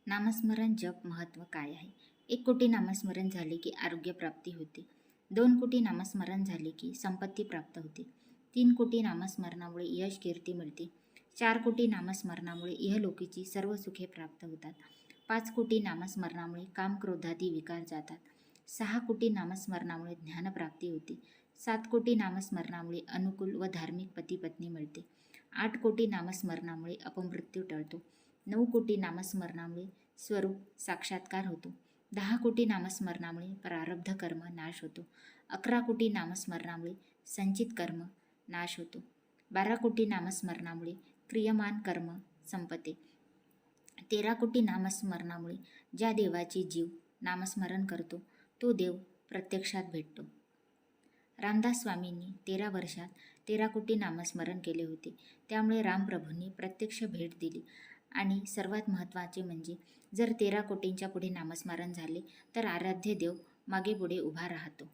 नामस्मरण जप महत्त्व काय आहे? 1 कोटी नामस्मरण झाले की आरोग्य प्राप्ती होते. 2 कोटी नामस्मरण झाले की संपत्ती प्राप्त होते. 3 कोटी नामस्मरणामुळे यश कीर्ती मिळते. 4 कोटी नामस्मरणामुळे इहलोकीची सर्व सुखे प्राप्त होतात. 5 कोटी नामस्मरणामुळे काम क्रोधादी विकार जातात. 6 कोटी नामस्मरणामुळे ज्ञानप्राप्ती होते. 7 कोटी नामस्मरणामुळे अनुकूल व धार्मिक पती पत्नी मिळते. 8 कोटी नामस्मरणामुळे अपमृत्यू टळतो. 9 कोटी नामस्मरणामुळे स्वरूप साक्षात्कार होतो. 10 कोटी नामस्मरणामुळे प्रारब्ध कर्म नाश होतो. 11 कोटी नामस्मरणामुळे संचित कर्म नाश होतो. 12 कोटी नामस्मरणामुळे क्रियमान कर्म संपते. 13 कोटी नामस्मरणामुळे ज्या देवाचे जीव नामस्मरण करतो तो देव प्रत्यक्षात भेटतो. रामदास स्वामींनी 13 वर्षात 13 कोटी नामस्मरण केले होते. त्यामुळे रामप्रभूंनी प्रत्यक्ष भेट दिली. आणि सर्वात महत्त्वाचे म्हणजे जर 13 कोटींच्या पुढे नामस्मरण झाले तर आराध्य देव मागे पुढे उभा राहतो.